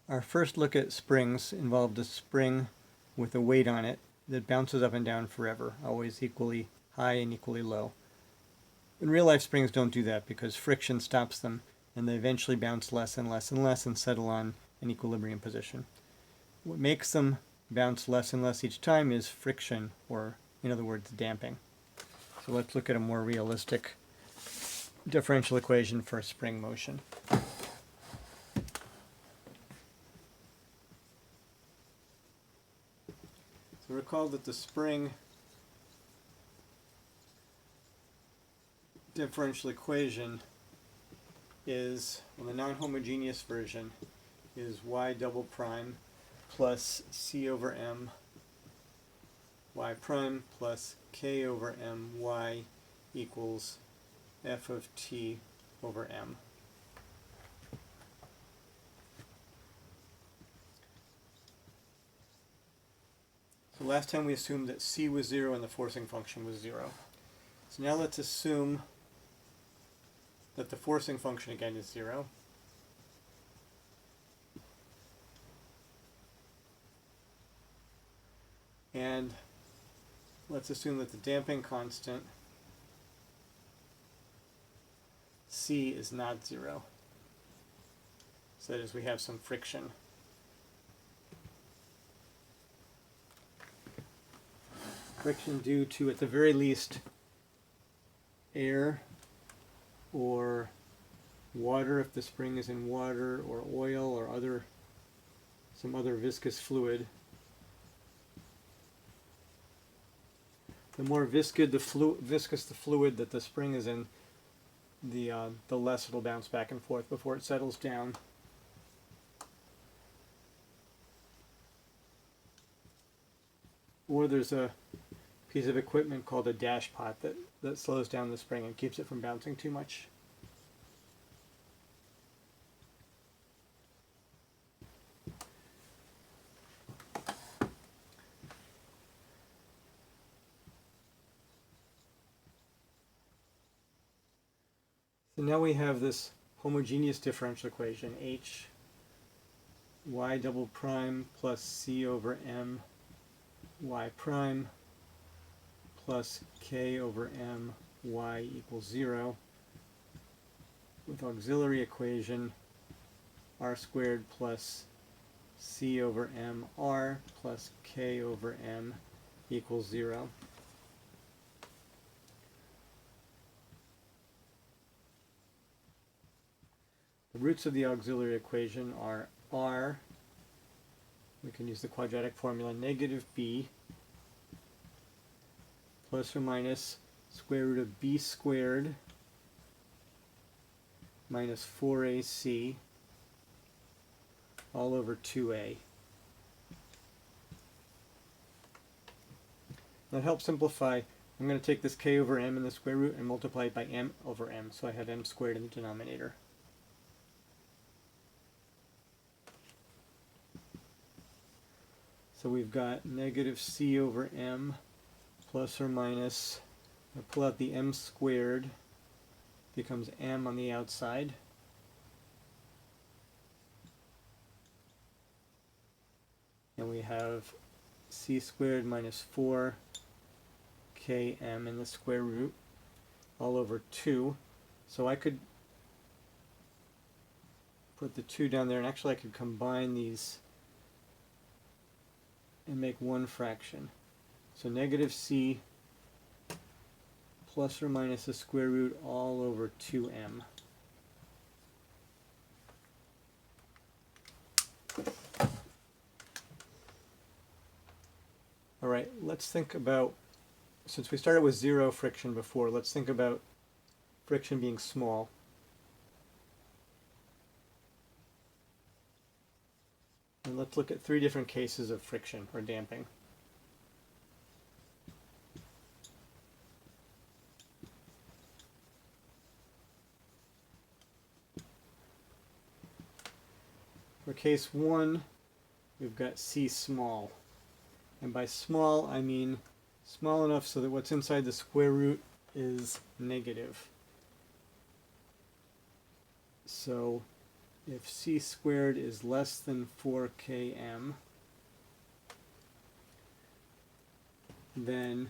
Our first look at springs involved a spring with a weight on it that bounces up and down forever, always equally high and equally low. In real life, springs don't do that because friction stops them and they eventually bounce less and less and less and settle on an equilibrium position. What makes them bounce less and less each time is friction, or in other words, damping. So let's look at a more realistic differential equation for spring motion. So recall that the spring differential equation is, well, the non-homogeneous version is y double prime plus c over m y prime plus k over m y equals f of t over m. So last time we assumed that c was 0 and the forcing function was 0. So now let's assume that the forcing function again is 0. And let's assume that the damping constant c is not 0. So that is, we have some friction. Friction due to, at the very least, air or water if the spring is in water, or oil, or some other viscous fluid. The more viscous the fluid that the spring is in, the less it'll bounce back and forth before it settles down. Or there's a piece of equipment called a dash pot that slows down the spring and keeps it from bouncing too much. So now we have this homogeneous differential equation, h y double prime plus c over m y prime plus k over m y equals 0, with auxiliary equation r squared plus c over m r plus k over m equals 0. The roots of the auxiliary equation are r, we can use the quadratic formula, negative b plus or minus square root of b squared minus 4ac all over 2a. That helps simplify. I'm going to take this k over m in the square root and multiply it by m over m, so I have m squared in the denominator. So we've got negative c over m plus or minus, I pull out the m squared, becomes m on the outside. And we have c squared minus 4 km in the square root all over 2. So I could put the 2 down there, and actually I could combine these and make one fraction. So negative c plus or minus the square root all over 2m. Alright, let's think about, since we started with 0 friction before, let's think about friction being small. And let's look at 3 different cases of friction or damping. For case 1, we've got c small. And by small, I mean small enough so that what's inside the square root is negative. So if c squared is less than 4km, then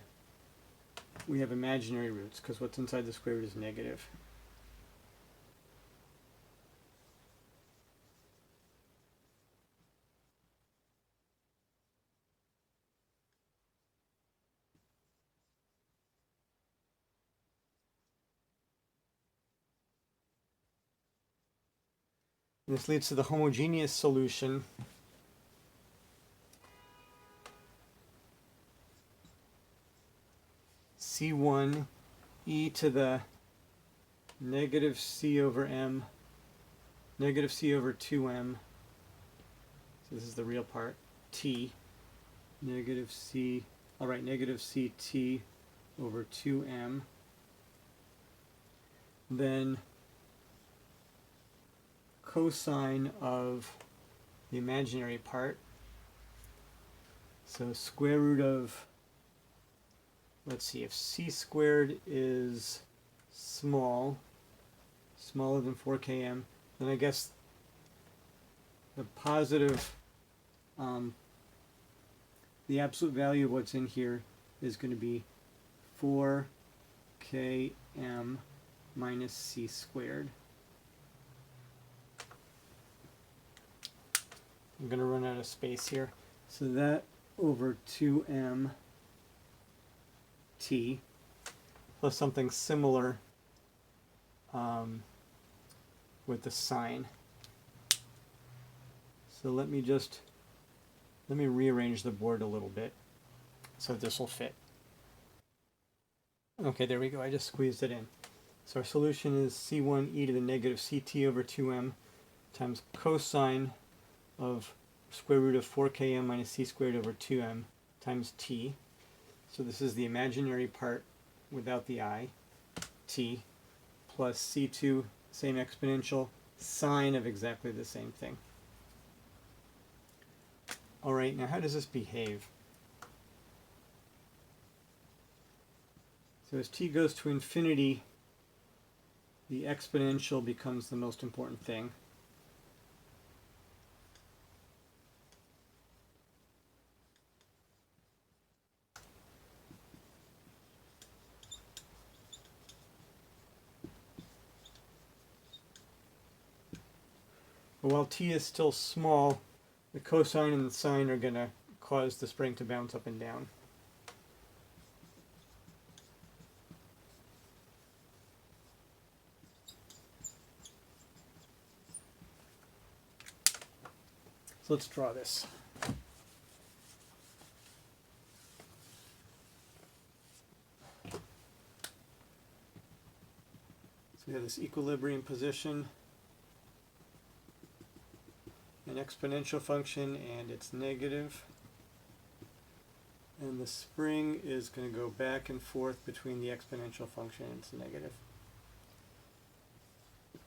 we have imaginary roots, because what's inside the square root is negative. This leads to the homogeneous solution. C1 e to the negative c over m, negative c over 2m, so this is the real part, t, negative c, I'll write negative ct over 2m, then cosine of the imaginary part, so square root of, let's see, if c squared is smaller than 4km, then I guess the positive, the absolute value of what's in here is going to be 4km minus c squared. I'm going to run out of space here. So that over 2m t plus something similar with the sine. So let me rearrange the board a little bit so this will fit. Okay, there we go. I just squeezed it in. So our solution is c1 e to the negative ct over 2m times cosine of square root of 4km minus c squared over 2m times t. So this is the imaginary part without the I, t, plus c2, same exponential, sine of exactly the same thing. Alright, now how does this behave? So as t goes to infinity, the exponential becomes the most important thing. But while t is still small, the cosine and the sine are going to cause the spring to bounce up and down. So let's draw this. So we have this equilibrium position, an exponential function, and it's negative. And the spring is going to go back and forth between the exponential function and its negative.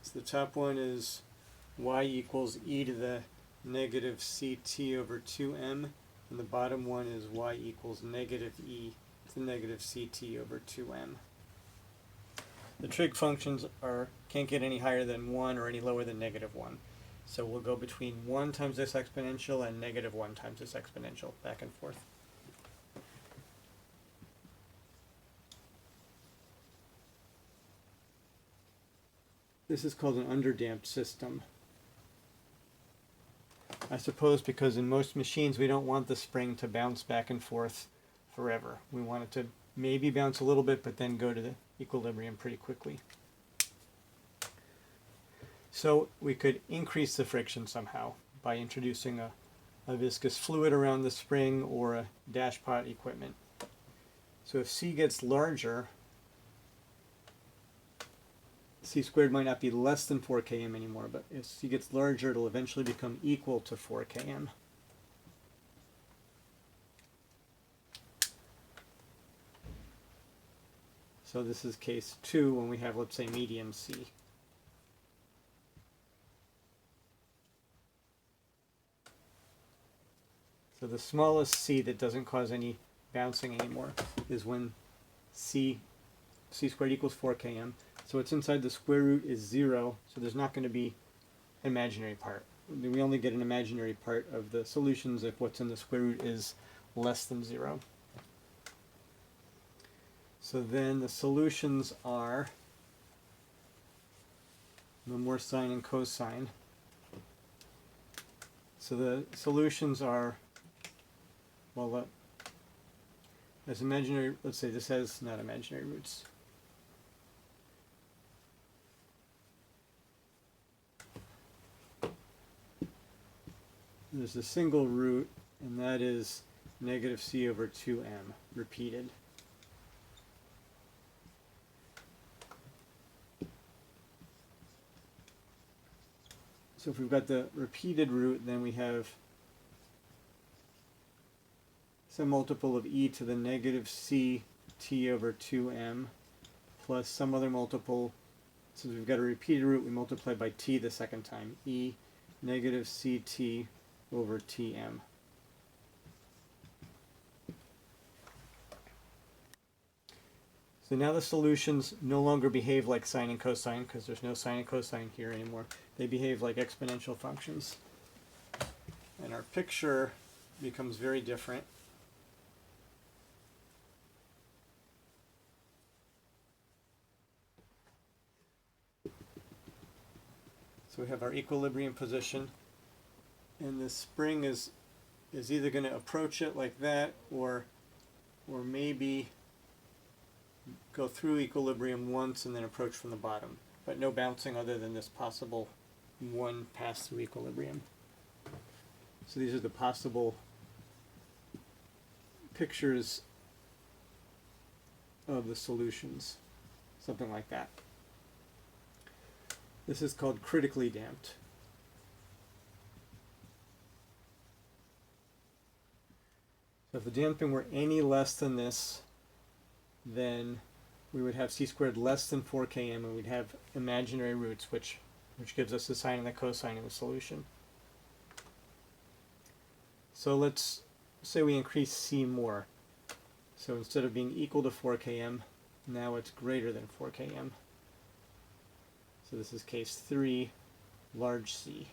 So the top one is y equals e to the negative ct over 2m, and the bottom one is y equals negative e to the negative ct over 2m. The trig functions can't get any higher than 1 or any lower than negative 1. So we'll go between 1 times this exponential and negative 1 times this exponential, back and forth. This is called an underdamped system. I suppose because in most machines we don't want the spring to bounce back and forth forever. We want it to maybe bounce a little bit but then go to the equilibrium pretty quickly. So we could increase the friction somehow by introducing a viscous fluid around the spring or a dashpot equipment. So if c gets larger, c squared might not be less than 4km anymore, but if c gets larger, it'll eventually become equal to 4km. So this is case 2 when we have, let's say, medium c. So the smallest c that doesn't cause any bouncing anymore is when c squared equals 4km. So what's inside the square root is 0, so there's not going to be imaginary part. We only get an imaginary part of the solutions if what's in the square root is less than 0. So then the solutions are no more sine and cosine. So the solutions are, well, as imaginary, let's say this has not imaginary roots. There's a single root, and that is negative c over 2m repeated. So if we've got the repeated root, then we have some multiple of e to the negative c t over 2m plus some other multiple. Since we've got a repeated root, we multiply by t the second time, e negative ct over tm. So now the solutions no longer behave like sine and cosine because there's no sine and cosine here anymore. They behave like exponential functions. And our picture becomes very different. So we have our equilibrium position, and the spring is either going to approach it like that, or maybe go through equilibrium once and then approach from the bottom, but no bouncing other than this possible one pass through equilibrium. So these are the possible pictures of the solutions, something like that. This is called critically damped. So if the damping were any less than this, then we would have c squared less than 4km, and we'd have imaginary roots, which gives us the sine and the cosine of the solution. So let's say we increase c more. So instead of being equal to 4km, now it's greater than 4km. So this is case 3, large C.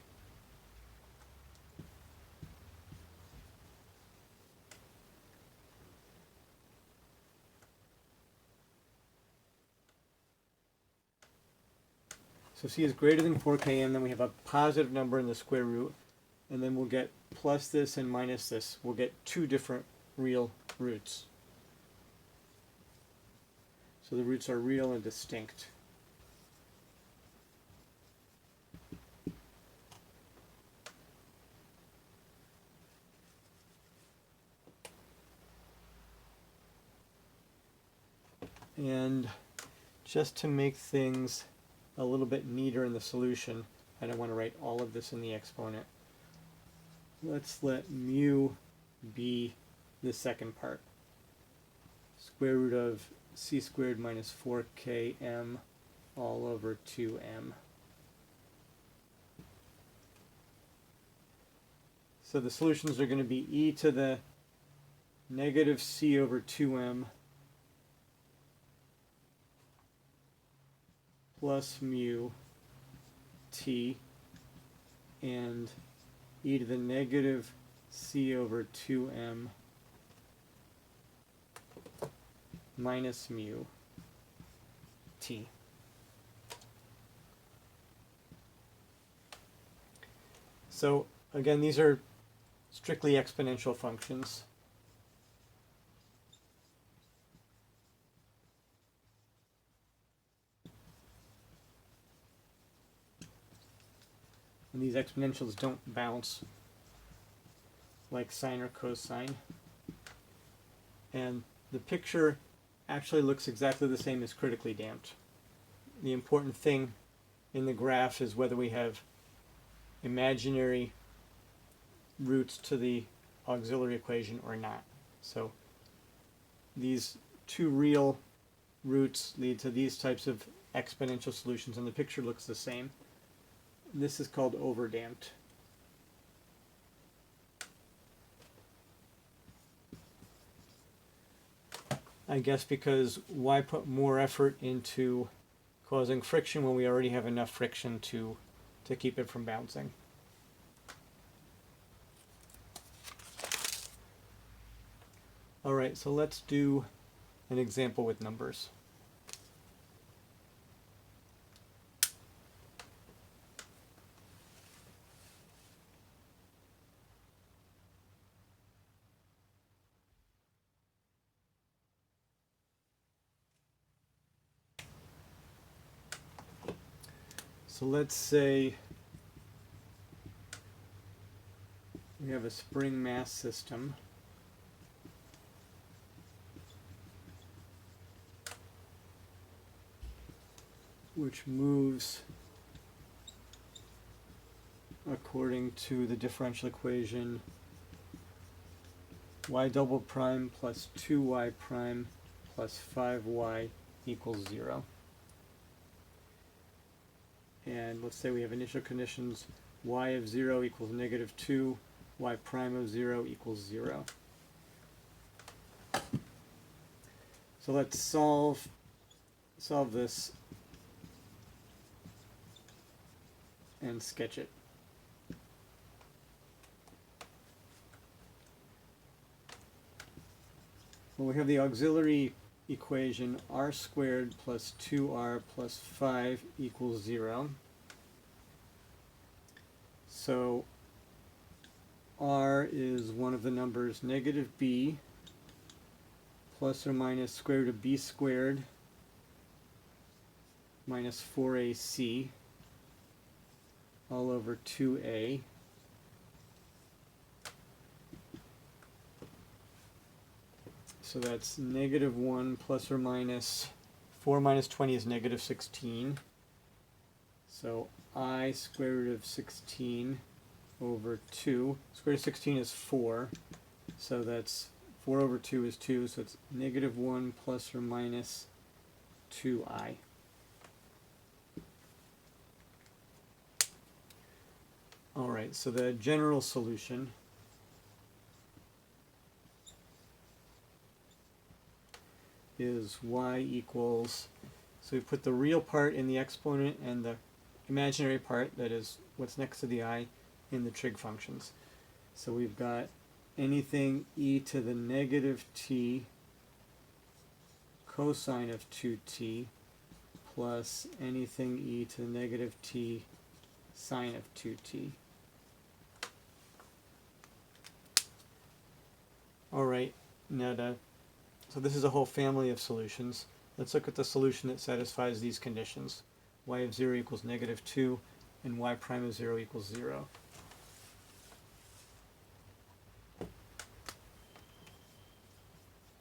So C is greater than 4km, then we have a positive number in the square root, and then we'll get plus this and minus this. We'll get two different real roots. So the roots are real and distinct. And just to make things a little bit neater in the solution, I don't want to write all of this in the exponent. Let's let mu be the second part. Square root of c squared minus 4km all over 2m. So the solutions are going to be e to the negative c over 2m plus mu t and e to the negative c over 2m minus mu t. So again, these are strictly exponential functions. And these exponentials don't bounce like sine or cosine. And the picture actually looks exactly the same as critically damped. The important thing in the graph is whether we have imaginary roots to the auxiliary equation or not. So these two real roots lead to these types of exponential solutions, and the picture looks the same. This is called overdamped. I guess because why put more effort into causing friction when we already have enough friction to to keep it from bouncing. Alright, so let's do an example with numbers. So let's say we have a spring mass system. Which moves according to the differential equation y double prime plus 2y prime plus 5y equals 0. And let's say we have initial conditions y of 0 equals negative 2, y prime of 0 equals 0. So let's solve this and sketch it. Well, we have the auxiliary equation r squared plus 2r plus 5 equals 0. So r is one of the numbers negative b plus or minus square root of b squared minus 4ac all over 2a. So that's negative 1 plus or minus 4 minus 20 is negative 16. So I square root of 16 over 2. Square root of 16 is 4. So that's 4 over 2 is 2. So it's negative 1 plus or minus 2i. Alright, so the general solution is y equals, so we put the real part in the exponent and the imaginary part, that is what's next to the I, in the trig functions. So we've got anything e to the negative t cosine of 2t plus anything e to the negative t sine of 2t. Alright, now so this is a whole family of solutions. Let's look at the solution that satisfies these conditions. Y of 0 equals negative 2 and y prime of 0 equals 0.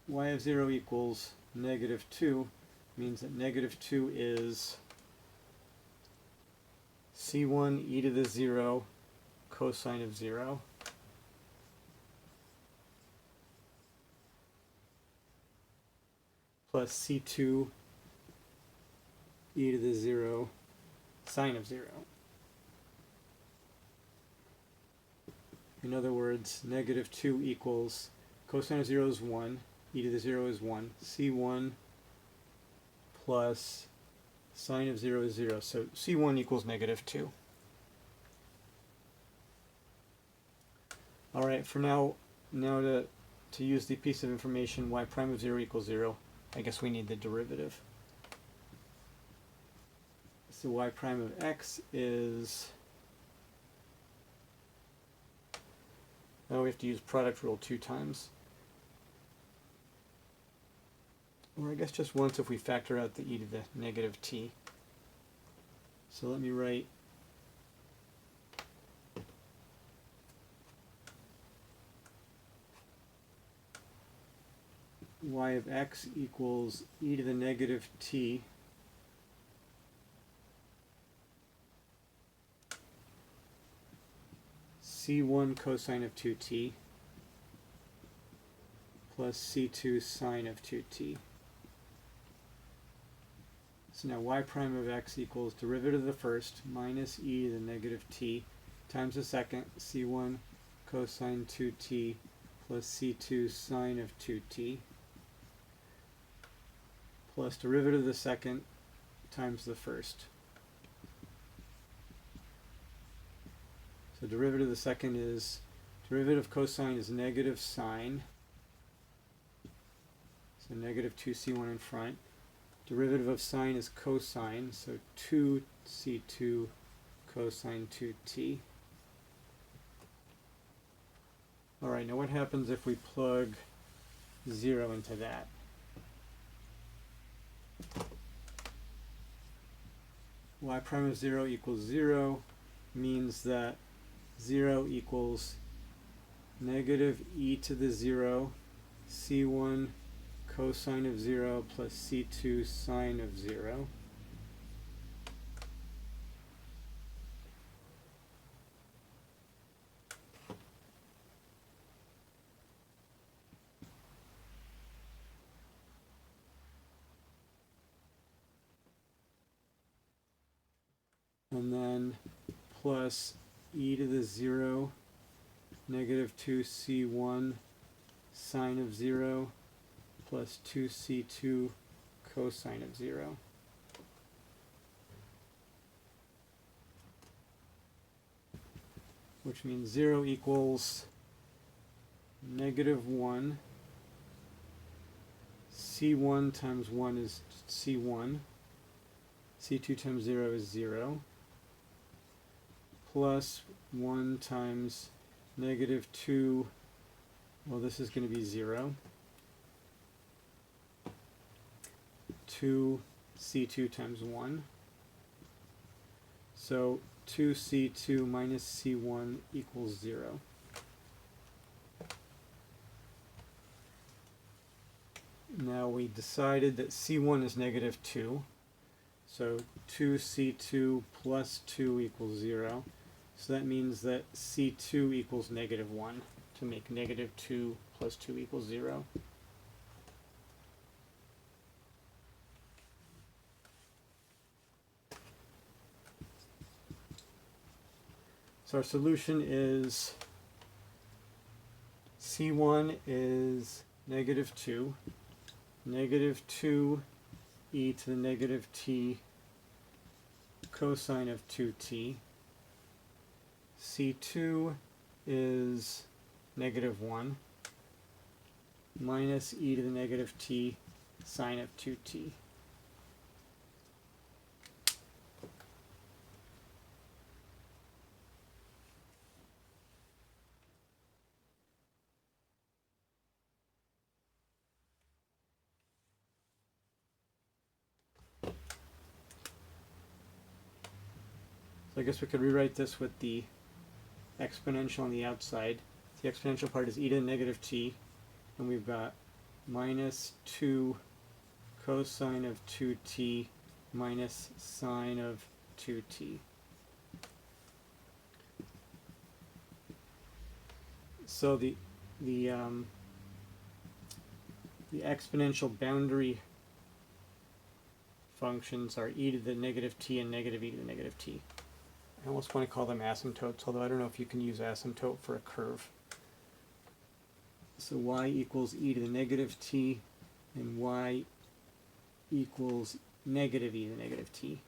Y of 0 equals negative 2 means that negative 2 is c1 e to the 0 cosine of 0 plus c2 e to the 0 sine of 0. In other words, negative 2 equals cosine of 0 is 1, e to the 0 is 1, c1 plus sine of 0 is 0. So c1 equals negative 2. Alright, for now to use the piece of information y prime of 0 equals 0, I guess we need the derivative. So y prime of x is, oh, we have to use product rule 2 times. Or I guess just once if we factor out the e to the negative t. So let me write y of x equals e to the negative t c1 cosine of 2t plus c2 sine of 2t. So now y prime of x equals derivative of the first minus e to the negative t times the second, c1 cosine 2t plus c2 sine of 2t plus derivative of the second times the first. So derivative of the second is, derivative of cosine is negative sine. So negative 2c1 in front. Derivative of sine is cosine, so 2c2 cosine 2t. Alright, now what happens if we plug 0 into that? Y prime of 0 equals 0 means that 0 equals negative e to the 0 c1 cosine of 0 plus c2 sine of 0. And then plus e to the 0 negative 2c1 sine of 0 plus 2c2 cosine of 0. Which means 0 equals negative 1. c1 times 1 is c1. c2 times 0 is 0. Plus 1 times negative 2, well, this is going to be 0. 2 c2 times 1. So 2c2 minus c1 equals 0. Now we decided that c1 is negative 2. So 2c2 plus 2 equals 0. So that means that c2 equals negative 1 to make negative 2 plus 2 equals 0. So our solution is c1 is negative 2, negative 2 e to the negative t cosine of 2t. c2 is negative 1 minus e to the negative t sine of 2t. So I guess we could rewrite this with the exponential on the outside. The exponential part is e to the negative t, and we've got minus 2 cosine of 2t minus sine of 2t. So the exponential boundary functions are e to the negative t and negative e to the negative t. I almost want to call them asymptotes, although I don't know if you can use asymptote for a curve. So y equals e to the negative t, and y equals negative e to the negative t.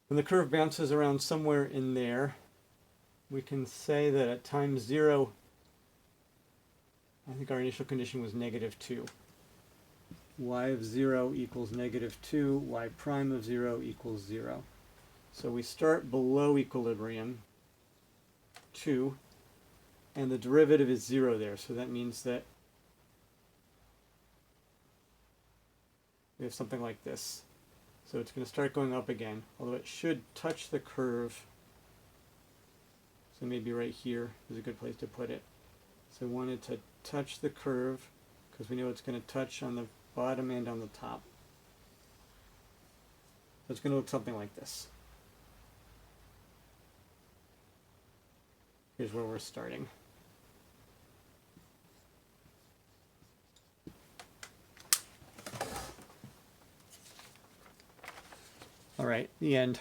When the curve bounces around somewhere in there, we can say that at time 0, I think our initial condition was negative 2. Y of 0 equals negative 2, y prime of 0 equals 0. So we start below equilibrium, 2, and the derivative is 0 there, so that means that we have something like this. So it's going to start going up again, although it should touch the curve. So maybe right here is a good place to put it. So we wanted to touch the curve, because we know it's going to touch on the bottom and on the top. So it's going to look something like this. Here's where we're starting. All right, the end.